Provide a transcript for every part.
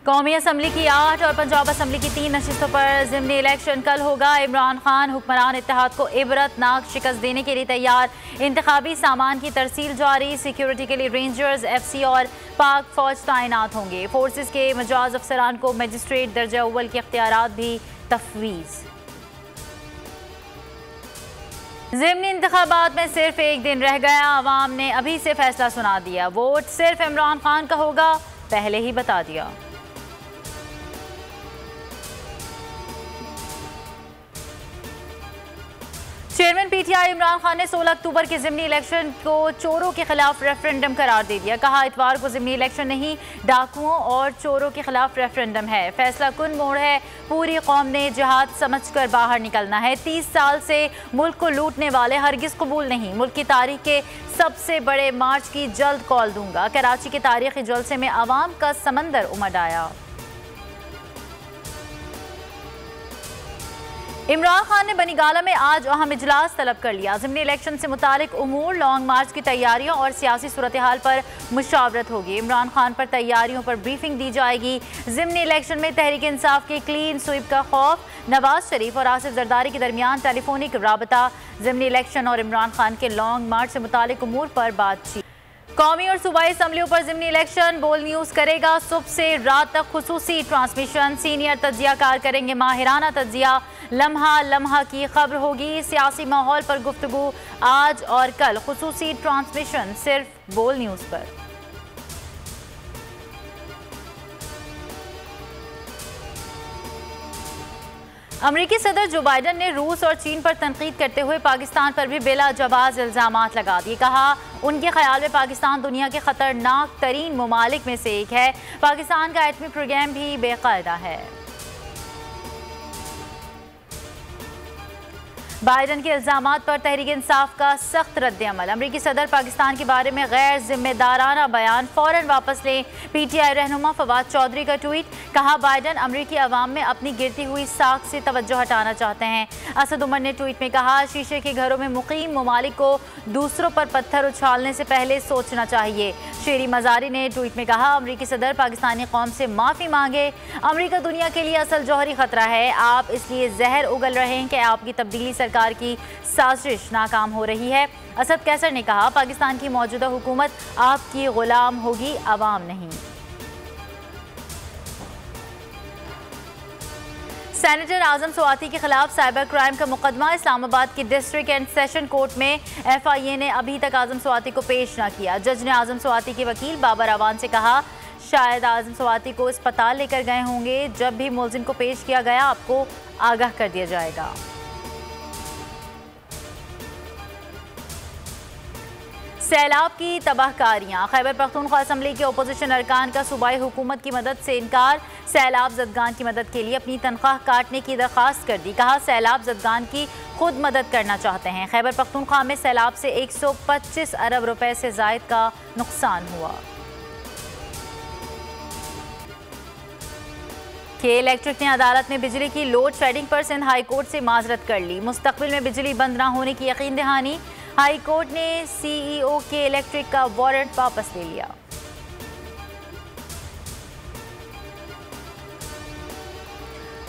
कौमी असम्बली की 8 और पंजाब असम्बली की 3 नशिस्तों पर ज़िमनी इलेक्शन कल होगा। इमरान खान हुक्मरान इत्तेहाद को इबरतनाक शिकस्त देने के लिए तैयार। इंतखाबी सामान की तरसील जारी। सिक्योरिटी के लिए रेंजर्स, FC और पाक फौज तैनात होंगे। फोर्सेस के मजाज अफसरान को मजिस्ट्रेट दर्जा अव्वल के इख्तियारात भी तफवीज़। ज़िमनी इंतखाबात में सिर्फ एक दिन रह गया। अवाम ने अभी से फैसला सुना दिया। वोट सिर्फ इमरान खान का होगा, पहले ही बता दिया। चेयरमैन PTI इमरान खान ने 16 अक्टूबर के ज़िमनी इलेक्शन को चोरों के खिलाफ रेफरेंडम करार दे दिया। कहा, इतवार को ज़िमनी इलेक्शन नहीं, डाकुओं और चोरों के खिलाफ रेफरेंडम है। फैसला कुन मोड़ है। पूरी कौम ने जिहाद समझकर बाहर निकलना है। 30 साल से मुल्क को लूटने वाले हरगिज कबूल नहीं। मुल्क की तारीख के सबसे बड़े मार्च की जल्द कॉल दूंगा। कराची के तारीखी जलसे में अवाम का समंदर उमड़ आया। इमरान खान ने बनीगाला में आज अहम इजलास तलब कर लिया। ज़िमनी इलेक्शन से मुतालिक उमूर, लॉन्ग मार्च की तैयारियों और सियासी सूरत हाल पर मुशावरत होगी। इमरान खान पर तैयारियों पर ब्रीफिंग दी जाएगी। ज़िमनी इलेक्शन में तहरीक इंसाफ के क्लीन स्वीप का खौफ। नवाज शरीफ और आसिफ जरदारी के दरमियान टेलीफोनिक राबता। ज़िमनी इलेक्शन और इमरान खान के लॉन्ग मार्च से मुतालिक उमूर पर बातचीत। कौमी और सूबाई असम्बलियों पर ज़िमनी इलेक्शन बोल न्यूज़ करेगा। सुबह से रात तक खुसूसी ट्रांसमिशन। सीनियर तज्जियाकार करेंगे माहिराना तज्जिया। लम्हा लम्हा की खबर होगी। सियासी माहौल पर गुफ्तगू आज और कल। खुसूसी ट्रांसमिशन सिर्फ बोल न्यूज़ पर। अमरीकी सदर जो बाइडन ने रूस और चीन पर तनकीद करते हुए पाकिस्तान पर भी बिला जवाज इल्जामात लगा दिए। कहा, उनके ख्याल में पाकिस्तान दुनिया के खतरनाक तरीन ममालिक में से एक है। पाकिस्तान का एटमी प्रोग्राम भी बेकायदा है। बाइडन के इल्जामात पर तहरीक इंसाफ का सख्त रद्द-ए-अमल। अमरीकी सदर पाकिस्तान के बारे में गैर जिम्मेदाराना बयान फौरन वापस लें। PTI रहनुमा फवाद चौधरी का ट्वीट। कहा, बाइडन अमरीकी अवाम में अपनी गिरती हुई साख से तवज्जो हटाना चाहते हैं। असद उमर ने ट्वीट में कहा, शीशे के घरों में मुकीम ममालिक को दूसरों पर पत्थर उछालने से पहले सोचना चाहिए। शेरी मजारी ने ट्वीट में कहा, अमरीकी सदर पाकिस्तानी कौम से माफ़ी मांगे। अमरीका दुनिया के लिए असल जौहरी खतरा है। आप इसलिए जहर उगल रहे हैं कि आपकी तब्दीली सरकार की साजिश नाकाम हो रही है। असद कैसर ने कहा, पाकिस्तान की मौजूदा हुकूमत आपकी गुलाम होगी, अवाम नहीं। सेनेटर आजम स्वाति के खिलाफ साइबर क्राइम का मुकदमा। इस्लामाबाद की डिस्ट्रिक्ट एंड सेशन कोर्ट में FIA ने अभी तक आजम स्वाति को पेश न किया। जज ने आजम स्वाति के वकील बाबर अवान से कहा, शायद आजम स्वाति को अस्पताल लेकर गए होंगे। जब भी मुलजिम को पेश किया गया, आपको आगाह कर दिया जाएगा। सैलाब की तबाहकारियां। खैबर पख्तूनख्वा असम्बली के अपोजिशन अरकान का सूबाई हुकूमत की मदद से इनकार। सैलाब ज़दगान की मदद के लिए अपनी तनख्वाह काटने की दरख्वास्त कर दी। कहा, सैलाब ज़दगान की खुद मदद करना चाहते हैं। खैबर पख्तूनख्वा में सैलाब से 125 अरब रुपए से ज़ायद का नुकसान हुआ। के इलेक्ट्रिक ने अदालत में बिजली की लोड शेडिंग पर सिंध हाई कोर्ट से माजरत कर ली। मुस्तकबिल में बिजली बंद न होने की यकीन दहानी। हाई कोर्ट ने CEO के इलेक्ट्रिक का वारंट वापस ले लिया।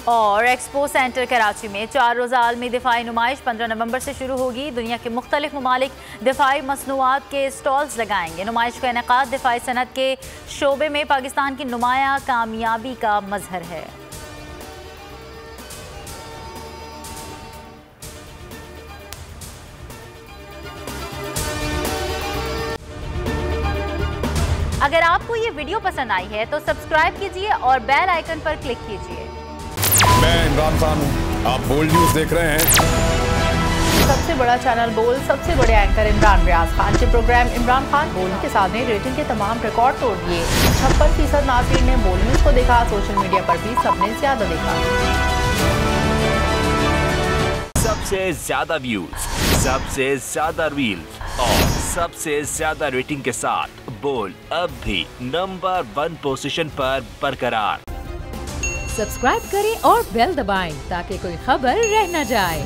और एक्सपो सेंटर कराची में 4 रोज़ा आलमी दिफाई नुमाइश 15 नवंबर से शुरू होगी। दुनिया के मुख्तलिफ ममालिक दिफाई मसनूआत के स्टॉल्स लगाएंगे। नुमाइश का इनेकाद दिफाई सनत के शोबे में पाकिस्तान की नुमाया कामयाबी का मजहर है। अगर आपको ये वीडियो पसंद आई है तो सब्सक्राइब कीजिए और बेल आइकन पर क्लिक कीजिए। मैं इमरान खान हूँ, आप बोल्ड न्यूज़ देख रहे हैं। सबसे बड़ा चैनल बोल्ड, सबसे बड़े एंकर इमरान रियाज खान के प्रोग्राम इमरान खान बोल्ड के साथ में रेटिंग के तमाम रिकॉर्ड तोड़ दिए। 56% नाज़रीन ने बोल्ड न्यूज़ को देखा। सोशल मीडिया पर भी सबने ज्यादा देखा। सबसे ज्यादा व्यूज, सबसे ज्यादा रील्स और सबसे ज्यादा रेटिंग के साथ बोल्ड अब भी नंबर 1 पोजीशन पर बरकरार। सब्सक्राइब करें और बेल दबाएं ताकि कोई खबर रह न जाए।